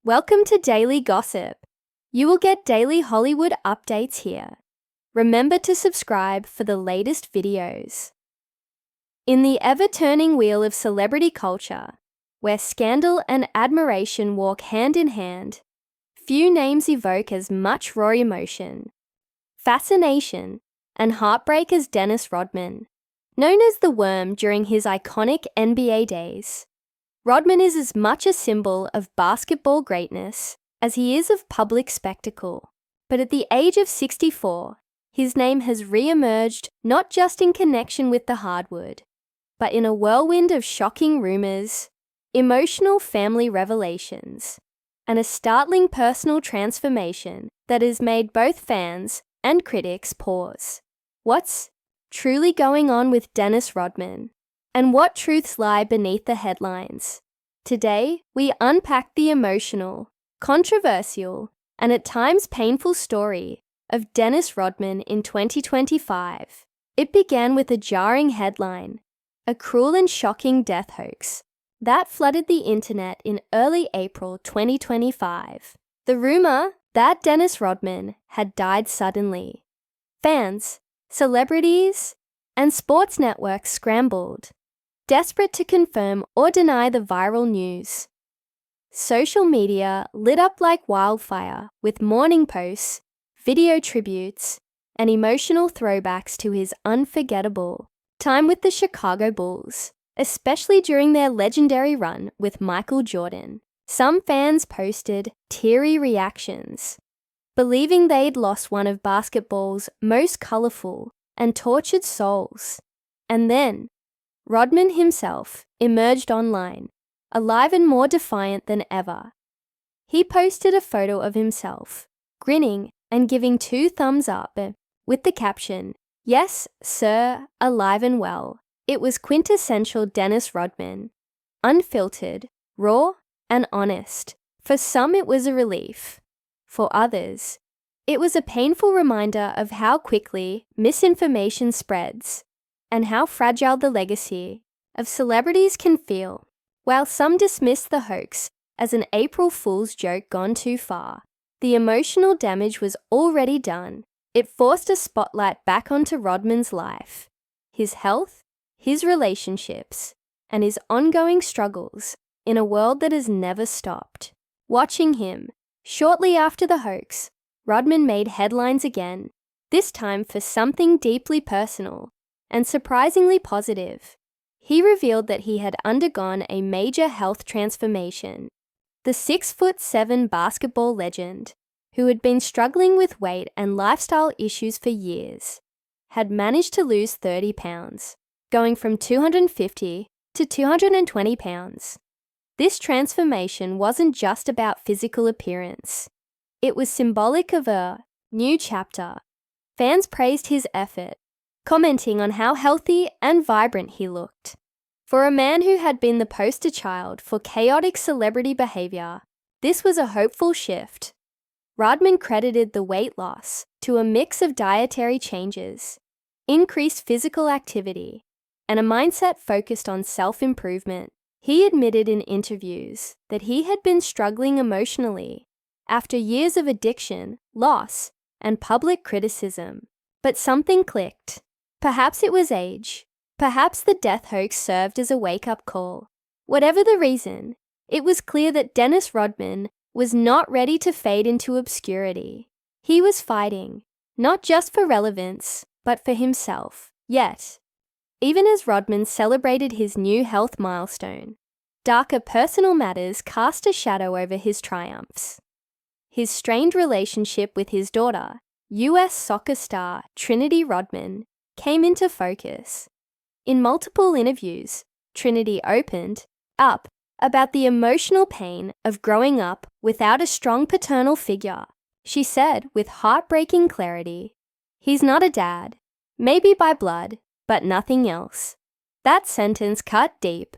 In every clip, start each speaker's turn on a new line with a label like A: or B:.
A: Welcome to Daily Gossip. You will get daily Hollywood updates here. Remember to subscribe for the latest videos. In the ever-turning wheel of celebrity culture, where scandal and admiration walk hand in hand, few names evoke as much raw emotion, fascination, and heartbreak as Dennis Rodman. Known as the Worm during his iconic NBA days, Rodman is as much a symbol of basketball greatness as he is of public spectacle. But at the age of 64, his name has re-emerged not just in connection with the hardwood, but in a whirlwind of shocking rumors, emotional family revelations, and a startling personal transformation that has made both fans and critics pause. What's truly going on with Dennis Rodman? And what truths lie beneath the headlines? Today, we unpack the emotional, controversial, and at times painful story of Dennis Rodman in 2025. It began with a jarring headline, a cruel and shocking death hoax, that flooded the internet in early April 2025. The rumor that Dennis Rodman had died suddenly. Fans, celebrities, and sports networks scrambled, desperate to confirm or deny the viral news. Social media lit up like wildfire with mourning posts, video tributes, and emotional throwbacks to his unforgettable time with the Chicago Bulls, especially during their legendary run with Michael Jordan. Some fans posted teary reactions, believing they'd lost one of basketball's most colorful and tortured souls. And then, Rodman himself emerged online, alive and more defiant than ever. He posted a photo of himself, grinning and giving 2 thumbs up, with the caption, "Yes, sir, alive and well." It was quintessential Dennis Rodman, unfiltered, raw, and honest. For some, it was a relief. For others, it was a painful reminder of how quickly misinformation spreads and how fragile the legacy of celebrities can feel. While some dismissed the hoax as an April Fool's joke gone too far, the emotional damage was already done. It forced a spotlight back onto Rodman's life, his health, his relationships, and his ongoing struggles in a world that has never stopped. Watching him, shortly after the hoax, Rodman made headlines again, this time for something deeply personal and surprisingly positive. He revealed that he had undergone a major health transformation. The 6'7" basketball legend, who had been struggling with weight and lifestyle issues for years, had managed to lose 30 pounds, going from 250 to 220 pounds. This transformation wasn't just about physical appearance. It was symbolic of a new chapter. Fans praised his effort, commenting on how healthy and vibrant he looked. For a man who had been the poster child for chaotic celebrity behavior, this was a hopeful shift. Rodman credited the weight loss to a mix of dietary changes, increased physical activity, and a mindset focused on self-improvement. He admitted in interviews that he had been struggling emotionally after years of addiction, loss, and public criticism. But something clicked. Perhaps it was age. Perhaps the death hoax served as a wake-up call. Whatever the reason, it was clear that Dennis Rodman was not ready to fade into obscurity. He was fighting, not just for relevance, but for himself. Yet, even as Rodman celebrated his new health milestone, darker personal matters cast a shadow over his triumphs. His strained relationship with his daughter, US soccer star Trinity Rodman, came into focus. In multiple interviews, Trinity opened up about the emotional pain of growing up without a strong paternal figure. She said with heartbreaking clarity, "He's not a dad, maybe by blood, but nothing else." That sentence cut deep,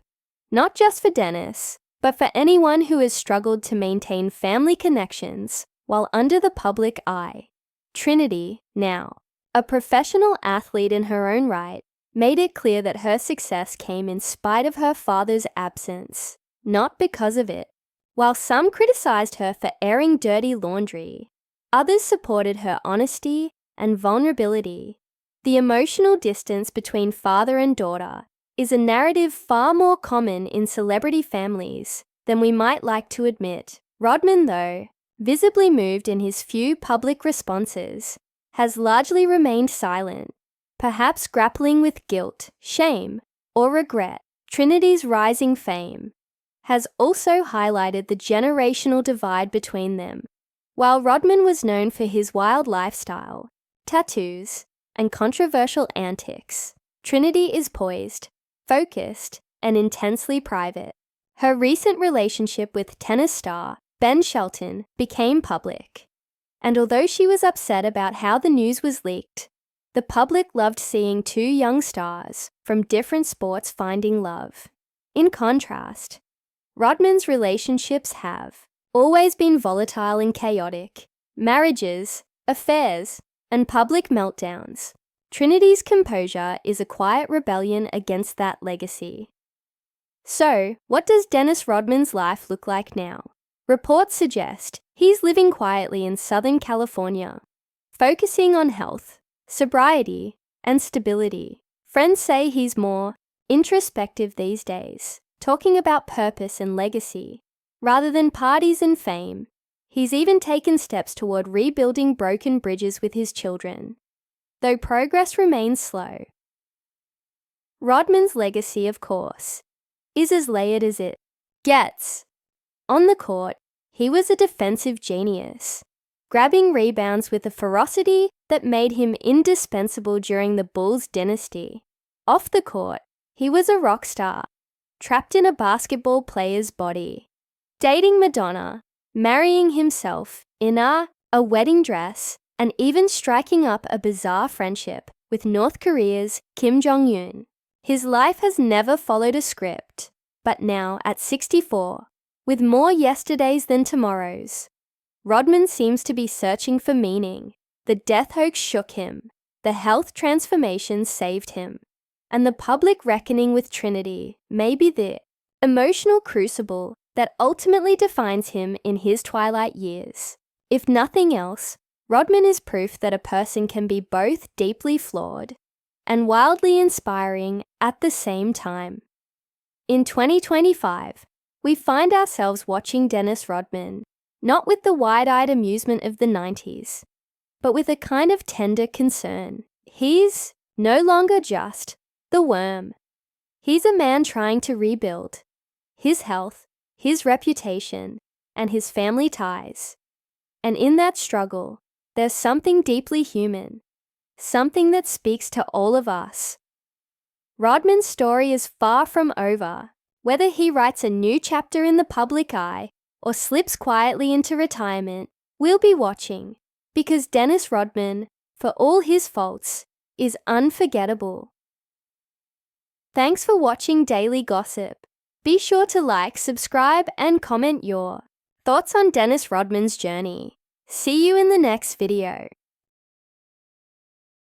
A: not just for Dennis, but for anyone who has struggled to maintain family connections while under the public eye. Trinity, now a professional athlete in her own right, made it clear that her success came in spite of her father's absence, not because of it. While some criticized her for airing dirty laundry, others supported her honesty and vulnerability. The emotional distance between father and daughter is a narrative far more common in celebrity families than we might like to admit. Rodman, though, visibly moved in his few public responses, has largely remained silent, perhaps grappling with guilt, shame, or regret. Trinity's rising fame has also highlighted the generational divide between them. While Rodman was known for his wild lifestyle, tattoos, and controversial antics, Trinity is poised, focused, and intensely private. Her recent relationship with tennis star Ben Shelton became public, and although she was upset about how the news was leaked, the public loved seeing two young stars from different sports finding love. In contrast, Rodman's relationships have always been volatile and chaotic. Marriages, affairs, and public meltdowns. Trinity's composure is a quiet rebellion against that legacy. So, what does Dennis Rodman's life look like now? Reports suggest he's living quietly in Southern California, focusing on health, sobriety, and stability. Friends say he's more introspective these days, talking about purpose and legacy, rather than parties and fame. He's even taken steps toward rebuilding broken bridges with his children, though progress remains slow. Rodman's legacy, of course, is as layered as it gets. On the court, he was a defensive genius, grabbing rebounds with a ferocity that made him indispensable during the Bulls dynasty. Off the court, he was a rock star, trapped in a basketball player's body, dating Madonna, marrying himself in a wedding dress, and even striking up a bizarre friendship with North Korea's Kim Jong-un. His life has never followed a script, but now, at 64, with more yesterdays than tomorrows, Rodman seems to be searching for meaning. The death hoax shook him, the health transformation saved him, and the public reckoning with Trinity may be the emotional crucible that ultimately defines him in his twilight years. If nothing else, Rodman is proof that a person can be both deeply flawed and wildly inspiring at the same time. In 2025, we find ourselves watching Dennis Rodman, not with the wide-eyed amusement of the 90s, but with a kind of tender concern. He's no longer just the worm. He's a man trying to rebuild his health, his reputation, and his family ties. And in that struggle, there's something deeply human, something that speaks to all of us. Rodman's story is far from over. Whether he writes a new chapter in the public eye or slips quietly into retirement, we'll be watching, because Dennis Rodman, for all his faults, is unforgettable. Thanks for watching Daily Gossip. Be sure to like, subscribe, and comment your thoughts on Dennis Rodman's journey. See you in the next video.